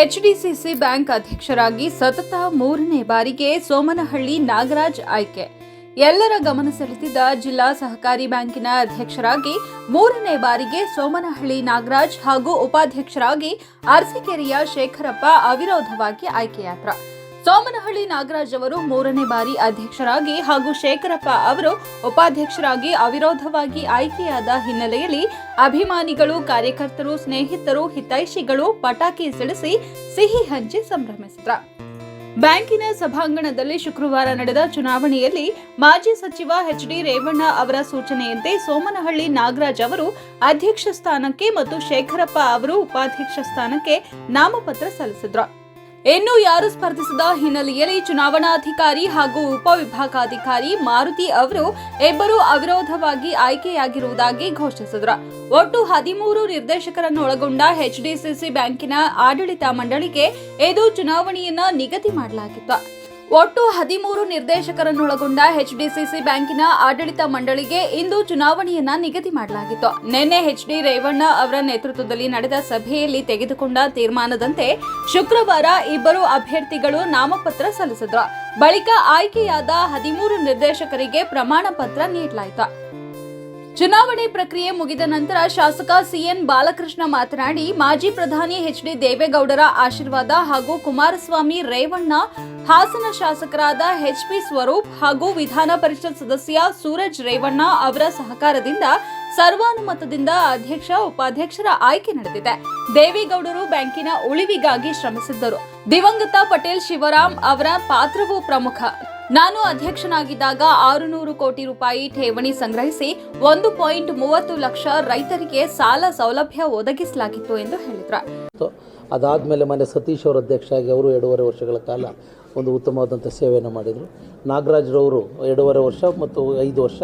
HDCC bank ಅಧ್ಯಕ್ಷರಾಗಿ ಸತತ 3ನೇ ಬಾರಿಗೆ ಸೋಮನಹಳ್ಳಿ ನಾಗರಾಜ್ ಆಯ್ಕೆ. ಎಲ್ಲರ ಗಮನ ಸೆಳೆದಿದ್ದ ಜಿಲ್ಲಾ ಸಹಕಾರಿ ಬ್ಯಾಂಕಿನ ಅಧ್ಯಕ್ಷರಾಗಿ 3ನೇ ಬಾರಿಗೆ ಸೋಮನಹಳ್ಳಿ ನಾಗರಾಜ್ ಹಾಗೂ ಉಪಾಧ್ಯಕ್ಷರಾಗಿ ಅರಸೀಕೆರೆಯ ಶೇಖರಪ್ಪ ಅವಿರೋಧವಾಗಿ ಆಯ್ಕೆಯಾದರು. ಸೋಮನಹಳ್ಳಿ ನಾಗರಾಜ್ ಅವರು 3ನೇ ಬಾರಿ ಅಧ್ಯಕ್ಷರಾಗಿ ಹಾಗೂ ಶೇಖರಪ್ಪ ಅವರು ಉಪಾಧ್ಯಕ್ಷರಾಗಿ ಅವಿರೋಧವಾಗಿ ಆಯ್ಕೆಯಾದ ಹಿನ್ನೆಲೆಯಲ್ಲಿ ಅಭಿಮಾನಿಗಳು, ಕಾರ್ಯಕರ್ತರು, ಸ್ನೇಹಿತರು, ಹಿತೈಷಿಗಳು ಪಟಾಕಿ ಸಿಡಿಸಿ ಸಿಹಿ ಹಂಚಿ ಸಂಭ್ರಮಿಸಿದರು. ಬ್ಯಾಂಕಿನ ಸಭಾಂಗಣದಲ್ಲಿ ಶುಕ್ರವಾರ ನಡೆದ ಚುನಾವಣೆಯಲ್ಲಿ ಮಾಜಿ ಸಚಿವ ಎಚ್.ಡಿ. ರೇವಣ್ಣ ಅವರ ಸೂಚನೆಯಂತೆ ಸೋಮನಹಳ್ಳಿ ನಾಗರಾಜ್ ಅವರು ಅಧ್ಯಕ್ಷ ಸ್ಥಾನಕ್ಕೆ ಮತ್ತು ಶೇಖರಪ್ಪ ಅವರು ಉಪಾಧ್ಯಕ್ಷ ಸ್ಥಾನಕ್ಕೆ ನಾಮಪತ್ರ ಸಲ್ಲಿಸಿದರು. ಇನ್ನು ಯಾರು ಸ್ಪರ್ಧಿಸದ ಹಿನ್ನೆಲೆಯಲ್ಲಿ ಚುನಾವಣಾಧಿಕಾರಿ ಹಾಗೂ ಉಪವಿಭಾಗಾಧಿಕಾರಿ ಮಾರುತಿ ಅವರು ಇಬ್ಬರು ಅವಿರೋಧವಾಗಿ ಆಯ್ಕೆಯಾಗಿರುವುದಾಗಿ ಘೋಷಿಸಿದರು. ಒಟ್ಟು 13 ನಿರ್ದೇಶಕರನ್ನು ಒಳಗೊಂಡ ಎಚ್ಡಿಸಿಸಿ ಬ್ಯಾಂಕಿನ ಆಡಳಿತ ಮಂಡಳಿಗೆ ಇದು ಚುನಾವಣೆಯನ್ನ ನಿಗದಿ ಮಾಡಲಾಗಿತ್ತು. ಒಟ್ಟು 13 ನಿರ್ದೇಶಕರನ್ನೊಳಗೊಂಡ ಎಚ್ಡಿಸಿಸಿ ಬ್ಯಾಂಕಿನ ಆಡಳಿತ ಮಂಡಳಿಗೆ ಇಂದು ಚುನಾವಣೆಯನ್ನ ನಿಗದಿ ಮಾಡಲಾಗಿತ್ತು. ನಿನ್ನೆ ಎಚ್.ಡಿ. ರೇವಣ್ಣ ಅವರ ನೇತೃತ್ವದಲ್ಲಿ ನಡೆದ ಸಭೆಯಲ್ಲಿ ತೆಗೆದುಕೊಂಡ ತೀರ್ಮಾನದಂತೆ ಶುಕ್ರವಾರ ಇಬ್ಬರು ಅಭ್ಯರ್ಥಿಗಳು ನಾಮಪತ್ರ ಸಲ್ಲಿಸಿದ್ರು. ಬಳಿಕ ಆಯ್ಕೆಯಾದ 13 ನಿರ್ದೇಶಕರಿಗೆ ಪ್ರಮಾಣ ಪತ್ರ ನೀಡಲಾಯಿತು. ಚುನಾವಣೆ ಪ್ರಕ್ರಿಯೆ ಮುಗಿದ ನಂತರ ಶಾಸಕ ಸಿಎನ್ ಬಾಲಕೃಷ್ಣ ಮಾತನಾಡಿ, ಮಾಜಿ ಪ್ರಧಾನಿ ಎಚ್.ಡಿ. ದೇವೇಗೌಡರ ಆಶೀರ್ವಾದ ಹಾಗೂ ಕುಮಾರಸ್ವಾಮಿ, ರೇವಣ್ಣ, ಹಾಸನ ಶಾಸಕರಾದ ಎಚ್.ಪಿ. ಸ್ವರೂಪ್ ಹಾಗೂ ವಿಧಾನ ಪರಿಷತ್ ಸದಸ್ಯ ಸೂರಜ್ ರೇವಣ್ಣ ಅವರ ಸಹಕಾರದಿಂದ ಸರ್ವಾನುಮತದಿಂದ ಅಧ್ಯಕ್ಷ, ಉಪಾಧ್ಯಕ್ಷರ ಆಯ್ಕೆ ನಡೆದಿದೆ. ದೇವೇಗೌಡರು ಬ್ಯಾಂಕಿನ ಉಳಿವಿಗಾಗಿ ಶ್ರಮಿಸಿದ್ದರು. ದಿವಂಗತ ಪಟೇಲ್ ಶಿವರಾಮ್ ಅವರ ಪಾತ್ರವೂ ಪ್ರಮುಖ. ನಾನು ಅಧ್ಯಕ್ಷನಾಗಿದ್ದಾಗ 600 ಕೋಟಿ ರೂಪಾಯಿ ಠೇವಣಿ ಸಂಗ್ರಹಿಸಿ 1.30 ಲಕ್ಷ ರೈತರಿಗೆ ಸಾಲ ಸೌಲಭ್ಯ ಒದಗಿಸಲಾಗಿತ್ತು ಎಂದು ಹೇಳಿದರು. ಅದಾದಮೇಲೆ ಮನೆ ಸತೀಶ್ ಅವರು ಅಧ್ಯಕ್ಷರಾಗಿ ಅವರು 2.5 ವರ್ಷಗಳ ಕಾಲ ಒಂದು ಉತ್ತಮವಾದಂಥ ಸೇವೆಯನ್ನು ಮಾಡಿದರು. ನಾಗರಾಜ್ರವರು 2.5 ವರ್ಷ ಮತ್ತು 5 ವರ್ಷ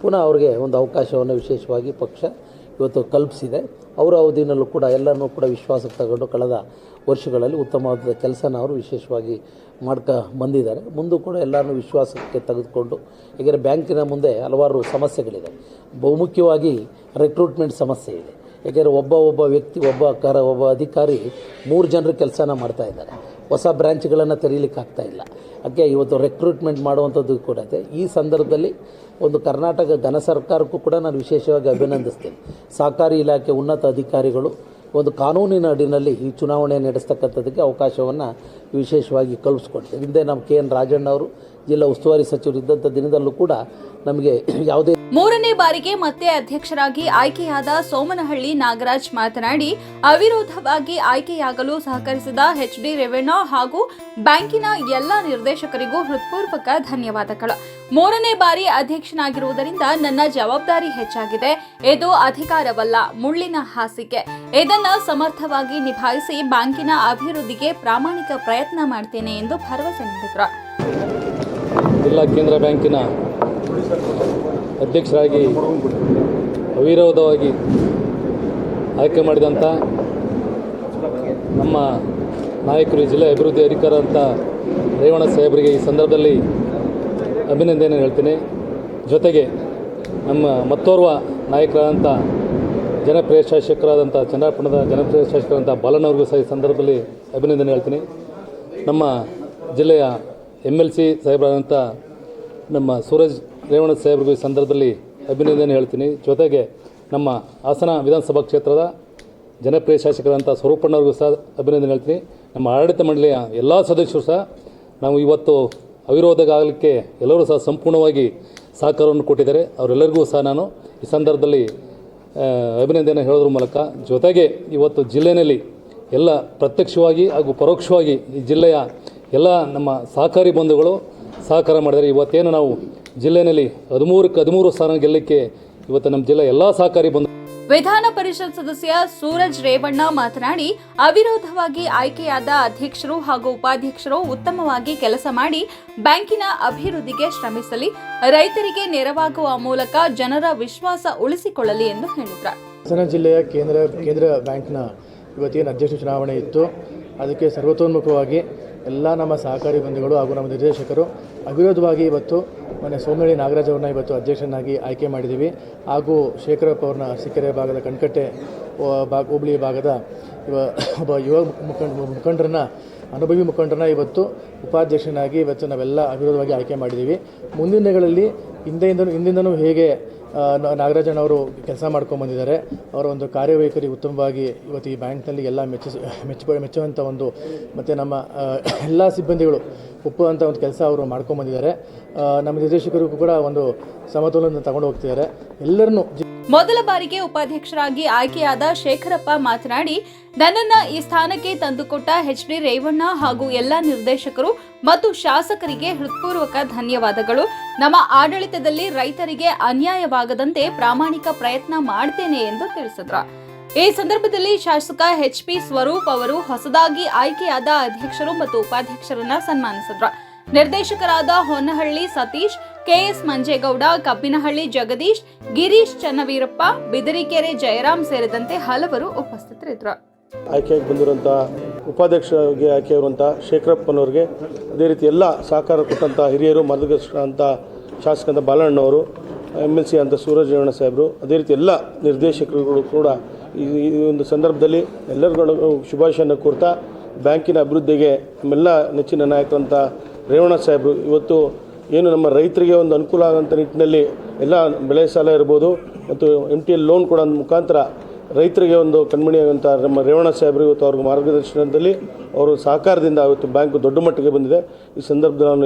ಪುನಃ ಅವರಿಗೆ ಒಂದು ಅವಕಾಶವನ್ನು ವಿಶೇಷವಾಗಿ ಪಕ್ಷ ಇವತ್ತು ಕಲ್ಪಿಸಿದೆ. ಅವರ ಅವಧಿನಲ್ಲೂ ಕೂಡ ಎಲ್ಲರನ್ನೂ ಕೂಡ ವಿಶ್ವಾಸಕ್ಕೆ ತಗೊಂಡು ಕಳೆದ ವರ್ಷಗಳಲ್ಲಿ ಉತ್ತಮವಾದ ಕೆಲಸನ ಅವರು ವಿಶೇಷವಾಗಿ ಬಂದಿದ್ದಾರೆ. ಮುಂದೂ ಕೂಡ ಎಲ್ಲರನ್ನೂ ವಿಶ್ವಾಸಕ್ಕೆ ತೆಗೆದುಕೊಂಡು, ಏಕೆಂದರೆ ಬ್ಯಾಂಕಿನ ಮುಂದೆ ಹಲವಾರು ಸಮಸ್ಯೆಗಳಿದೆ. ಬಹುಮುಖ್ಯವಾಗಿ ರಿಕ್ರೂಟ್ಮೆಂಟ್ ಸಮಸ್ಯೆ ಇದೆ. ಏಕೆಂದರೆ ಒಬ್ಬ ವ್ಯಕ್ತಿ, ಒಬ್ಬ ಅಧಿಕಾರಿ 3 ಜನರ ಕೆಲಸನ ಮಾಡ್ತಾ ಇದ್ದಾರೆ. ಹೊಸ ಬ್ರ್ಯಾಂಚ್ಗಳನ್ನು ತೆರೀಲಿಕ್ಕಾಗ್ತಾ ಇಲ್ಲ. ಹಾಗೆ ಇವತ್ತು ರಿಕ್ರೂಟ್ಮೆಂಟ್ ಮಾಡುವಂಥದ್ದು ಕೂಡ ಇದೆ. ಈ ಸಂದರ್ಭದಲ್ಲಿ ಒಂದು ಕರ್ನಾಟಕ ಘನ ಸರ್ಕಾರಕ್ಕೂ ಕೂಡ ನಾನು ವಿಶೇಷವಾಗಿ ಅಭಿನಂದಿಸ್ತೇನೆ. ಸಹಕಾರಿ ಇಲಾಖೆ ಉನ್ನತ ಅಧಿಕಾರಿಗಳು ಒಂದು ಕಾನೂನಿನ ಅಡಿನಲ್ಲಿ ಈ ಚುನಾವಣೆ ನಡೆಸ್ತಕ್ಕಂಥದ್ದಕ್ಕೆ ಅವಕಾಶವನ್ನು ವಿಶೇಷವಾಗಿ ಕಲ್ಪಿಸ್ಕೊಡ್ತೇವೆ. ಹಿಂದೆ ನಮ್ಮ ಕೆ.ಎನ್. ರಾಜಣ್ಣ ಅವರು ಜಿಲ್ಲಾ ಉಸ್ತುವಾರಿ ಸಚಿವರು ಇದ್ದಂಥ ದಿನದಲ್ಲೂ ಕೂಡ ನಮಗೆ ಯಾವುದೇ 3ನೇ ಬಾರಿಗೆ ಮತ್ತೆ ಅಧ್ಯಕ್ಷರಾಗಿ ಆಯ್ಕೆಯಾದ ಸೋಮನಹಳ್ಳಿ ನಾಗರಾಜ್ ಮಾತನಾಡಿ, ಅವಿರೋಧವಾಗಿ ಆಯ್ಕೆಯಾಗಲು ಸಹಕರಿಸಿದ ಎಚ್.ಡಿ. ರೇವಣ್ಣ ಹಾಗೂ ಬ್ಯಾಂಕಿನ ಎಲ್ಲ ನಿರ್ದೇಶಕರಿಗೂ ಹೃತ್ಪೂರ್ವಕ ಧನ್ಯವಾದಗಳು. 3ನೇ ಬಾರಿ ಅಧ್ಯಕ್ಷನಾಗಿರುವುದರಿಂದ ನನ್ನ ಜವಾಬ್ದಾರಿ ಹೆಚ್ಚಾಗಿದೆ. ಇದು ಅಧಿಕಾರವಲ್ಲ, ಮುಳ್ಳಿನ ಹಾಸಿಗೆ. ಇದನ್ನ ಸಮರ್ಥವಾಗಿ ನಿಭಾಯಿಸಿ ಬ್ಯಾಂಕಿನ ಅಭಿವೃದ್ಧಿಗೆ ಪ್ರಾಮಾಣಿಕ ಪ್ರಯತ್ನ ಮಾಡ್ತೇನೆ ಎಂದು ಭರವಸೆ ನೀಡಿದರು. ಜಿಲ್ಲಾ ಕೇಂದ್ರ ಬ್ಯಾಂಕಿನ ಅಧ್ಯಕ್ಷರಾಗಿ ಅವಿರೋಧವಾಗಿ ಆಯ್ಕೆ ಮಾಡಿದಂಥ ನಮ್ಮ ನಾಯಕರು, ಜಿಲ್ಲಾ ಅಭಿವೃದ್ಧಿ ಅಧಿಕಾರ ಅಂತ ರೇವಣ್ಣ ಸಾಹೇಬರಿಗೆ ಈ ಸಂದರ್ಭದಲ್ಲಿ ಅಭಿನಂದನೆ ಹೇಳ್ತೀನಿ. ಜೊತೆಗೆ ನಮ್ಮ ಮತ್ತೋರ್ವ ನಾಯಕರಾದಂಥ ಜನಪ್ರಿಯ ಶಾಸಕರಾದಂಥ ಚನ್ನಪಟ್ಟಣದ ಜನಪ್ರಿಯ ಶಾಸಕರಾದಂಥ ಬಾಲಣ್ಣವ್ರಿಗೂ ಸಹ ಈ ಸಂದರ್ಭದಲ್ಲಿ ಅಭಿನಂದನೆ ಹೇಳ್ತೀನಿ. ನಮ್ಮ ಜಿಲ್ಲೆಯ MLC ಸಾಹೇಬರಾದಂಥ ನಮ್ಮ ಸೂರಜ್ ರೇವಣ್ಣ ಸಾಹೇಬ್ರಿಗೂ ಈ ಸಂದರ್ಭದಲ್ಲಿ ಅಭಿನಂದನೆ ಹೇಳ್ತೀನಿ. ಜೊತೆಗೆ ನಮ್ಮ ಹಾಸನ ವಿಧಾನಸಭಾ ಕ್ಷೇತ್ರದ ಜನಪ್ರಿಯ ಶಾಸಕರಾದಂಥ ಸ್ವರೂಪಣ್ಣವ್ರಿಗೂ ಸಹ ಅಭಿನಂದನೆ ಹೇಳ್ತೀನಿ. ನಮ್ಮ ಆಡಳಿತ ಮಂಡಳಿಯ ಎಲ್ಲ ಸದಸ್ಯರು ಸಹ ನಾವು ಇವತ್ತು ಅವಿರೋಧವಾಗಲಿಕ್ಕೆ ಎಲ್ಲರೂ ಸಹ ಸಂಪೂರ್ಣವಾಗಿ ಸಹಕಾರವನ್ನು ಕೊಟ್ಟಿದ್ದಾರೆ. ಅವರೆಲ್ಲರಿಗೂ ಸಹ ನಾನು ಈ ಸಂದರ್ಭದಲ್ಲಿ ಅಭಿನಂದನೆ ಹೇಳೋದ್ರ ಮೂಲಕ, ಜೊತೆಗೆ ಇವತ್ತು ಜಿಲ್ಲೆಯಲ್ಲಿ ಎಲ್ಲ ಪ್ರತ್ಯಕ್ಷವಾಗಿ ಹಾಗೂ ಪರೋಕ್ಷವಾಗಿ ಈ ಜಿಲ್ಲೆಯ ಎಲ್ಲ ನಮ್ಮ ಸಹಕಾರಿ ಬಂಧುಗಳು ಸಹಕಾರ ಮಾಡಿದ್ದಾರೆ. ಇವತ್ತೇನು ನಾವು ಜಿಲ್ಲೆಯಲ್ಲಿ 13 ಸ್ಥಾನ ಗೆಲ್ಲಕ್ಕೆ ಇವತ್ತು ನಮ್ಮ ಜಿಲ್ಲೆ ಎಲ್ಲ ಸಹಕಾರಿ ಬಂಧು. ವಿಧಾನ ಪರಿಷತ್ ಸದಸ್ಯ ಸೂರಜ್ ರೇವಣ್ಣ ಮಾತನಾಡಿ, ಅವಿರೋಧವಾಗಿ ಆಯ್ಕೆಯಾದ ಅಧ್ಯಕ್ಷರು ಹಾಗೂ ಉಪಾಧ್ಯಕ್ಷರು ಉತ್ತಮವಾಗಿ ಕೆಲಸ ಮಾಡಿ ಬ್ಯಾಂಕಿನ ಅಭಿವೃದ್ಧಿಗೆ ಶ್ರಮಿಸಲಿ, ರೈತರಿಗೆ ನೆರವಾಗುವ ಮೂಲಕ ಜನರ ವಿಶ್ವಾಸ ಉಳಿಸಿಕೊಳ್ಳಲಿ ಎಂದು ಹೇಳಿದರು. ಹಾಸನ ಜಿಲ್ಲೆಯ ಕೇಂದ್ರ ಬ್ಯಾಂಕ್ನ ಇವತ್ತೇನು ಅಧ್ಯಕ್ಷ ಚುನಾವಣೆ ಇತ್ತು, ಅದಕ್ಕೆ ಸರ್ವತೋನ್ಮುಖವಾಗಿ ಎಲ್ಲ ನಮ್ಮ ಸಹಕಾರಿ ಬಂಧುಗಳು ಹಾಗೂ ನಮ್ಮ ನಿರ್ದೇಶಕರು ಅವಿರೋಧವಾಗಿ ಇವತ್ತು ಸೋಮನಹಳ್ಳಿ ನಾಗರಾಜ್ ಅವ್ರನ್ನ ಇವತ್ತು ಅಧ್ಯಕ್ಷನಾಗಿ ಆಯ್ಕೆ ಮಾಡಿದ್ದೀವಿ. ಹಾಗೂ ಶೇಖರಪ್ಪ ಅವ್ರನ್ನ ಅರಸೀಕೆರೆ ಭಾಗದ ಕಣ್ಕಟ್ಟೆ ಹೋಬಳಿ ಭಾಗದ ಒಬ್ಬ ಯುವ ಮುಖಂಡರನ್ನ ಅನುಭವಿ ಮುಖಂಡರನ್ನ ಇವತ್ತು ಉಪಾಧ್ಯಕ್ಷನಾಗಿ ಇವತ್ತು ನಾವೆಲ್ಲ ಅವಿರೋಧವಾಗಿ ಆಯ್ಕೆ ಮಾಡಿದ್ದೀವಿ. ಮುಂದಿನ ದಿನಗಳಲ್ಲಿ ಹಿಂದಿಂದನೂ ಹೇಗೆ ನಾಗರಾಜನವರು ಕೆಲಸ ಮಾಡ್ಕೊಂಡ್ಬಂದಿದ್ದಾರೆ, ಅವರ ಒಂದು ಕಾರ್ಯವೈಖರಿ ಉತ್ತಮವಾಗಿ ಇವತ್ತು ಈ ಬ್ಯಾಂಕ್ನಲ್ಲಿ ಎಲ್ಲ ಮೆಚ್ಚುವಂಥ ಒಂದು ಮತ್ತು ನಮ್ಮ ಎಲ್ಲ ಸಿಬ್ಬಂದಿಗಳು ಒಪ್ಪುವಂಥ ಒಂದು ಕೆಲಸ ಅವರು ಮಾಡ್ಕೊಂಡ್ಬಂದಿದ್ದಾರೆ. ನಮ್ಮ ನಿರ್ದೇಶಕರಿಗೂ ಕೂಡ ಒಂದು ಸಮತೋಲನ ತಗೊಂಡು ಹೋಗ್ತಿದ್ದಾರೆ. ಎಲ್ಲರನ್ನೂ ಮೊದಲ ಬಾರಿಗೆ ಉಪಾಧ್ಯಕ್ಷರಾಗಿ ಆಯ್ಕೆಯಾದ ಶೇಖರಪ್ಪ ಮಾತನಾಡಿ, ನನ್ನನ್ನ ಈ ಸ್ಥಾನಕ್ಕೆ ತಂದುಕೊಟ್ಟ ಎಚ್.ಡಿ. ರೇವಣ್ಣ ಹಾಗೂ ಎಲ್ಲ ನಿರ್ದೇಶಕರು ಮತ್ತು ಶಾಸಕರಿಗೆ ಹೃತ್ಪೂರ್ವಕ ಧನ್ಯವಾದಗಳು. ನಮ್ಮ ಆಡಳಿತದಲ್ಲಿ ರೈತರಿಗೆ ಅನ್ಯಾಯವಾಗದಂತೆ ಪ್ರಾಮಾಣಿಕ ಪ್ರಯತ್ನ ಮಾಡ್ತೇನೆ ಎಂದು ತಿಳಿಸಿದ್ರು. ಈ ಸಂದರ್ಭದಲ್ಲಿ ಶಾಸಕ ಎಚ್.ಪಿ. ಸ್ವರೂಪ್ ಅವರು ಹೊಸದಾಗಿ ಆಯ್ಕೆಯಾದ ಅಧ್ಯಕ್ಷರು ಮತ್ತು ಉಪಾಧ್ಯಕ್ಷರನ್ನ ಸನ್ಮಾನಿಸಿದ್ರು. ನಿರ್ದೇಶಕರಾದ ಹೊನ್ನಹಳ್ಳಿ ಸತೀಶ್, ಕೆಎಸ್ ಮಂಜೇಗೌಡ, ಕಬ್ಬಿನಹಳ್ಳಿ ಜಗದೀಶ್, ಗಿರೀಶ್ ಚನ್ನವೀರಪ್ಪ, ಬಿದರಿಕೆರೆ ಜಯರಾಮ್ ಸೇರಿದಂತೆ ಹಲವರು ಉಪಸ್ಥಿತರಿದ್ದರು. ಆಯ್ಕೆಯಾಗಿ ಬಂದಿರುವಂಥ ಉಪಾಧ್ಯಕ್ಷರಿಗೆ ಆಯ್ಕೆಯಾಗಿರುವಂಥ ಶೇಖರಪ್ಪನವ್ರಿಗೆ, ಅದೇ ರೀತಿ ಎಲ್ಲ ಸಹಕಾರ ಕೊಟ್ಟಂಥ ಹಿರಿಯರು, ಮಾರ್ಗದರ್ಶಕ ಶಾಸಕಂತ ಬಾಲಣ್ಣವರು, MLC ಅಂತ ಸೂರಜ್ ರೇವಣ್ಣ ಸಾಹೇಬರು, ಅದೇ ರೀತಿ ಎಲ್ಲ ನಿರ್ದೇಶಕರುಗಳು ಕೂಡ ಈ ಒಂದು ಸಂದರ್ಭದಲ್ಲಿ ಎಲ್ಲರಿಗೂ ಶುಭಾಶಯನ ಕೋರ್ತಾ ಬ್ಯಾಂಕಿನ ಅಭಿವೃದ್ಧಿಗೆ ನಮ್ಮೆಲ್ಲ ನೆಚ್ಚಿನ ನಾಯಕರಂಥ ರೇವಣ್ಣ ಸಾಹೇಬರು ಇವತ್ತು ಏನು ನಮ್ಮ ರೈತರಿಗೆ ಒಂದು ಅನುಕೂಲ ಆಗೋಂಥ ನಿಟ್ಟಿನಲ್ಲಿ ಎಲ್ಲ ಬೆಳೆ ಸಾಲ ಇರ್ಬೋದು ಮತ್ತು MTL ಲೋನ್ ಕೊಡೋ ಮುಖಾಂತರ ರೈತರಿಗೆ ಒಂದು ಕಣ್ಮಣಿಯಾಗುವಂಥ ನಮ್ಮ ರೇವಣ್ಣ ಸಾಹೇಬರು ಇವತ್ತು ಅವ್ರ ಮಾರ್ಗದರ್ಶನದಲ್ಲಿ ಅವರು ಸಹಕಾರದಿಂದ ಇವತ್ತು ಬ್ಯಾಂಕು ದೊಡ್ಡ ಮಟ್ಟಿಗೆ ಬಂದಿದೆ. ಈ ಸಂದರ್ಭದಲ್ಲಿ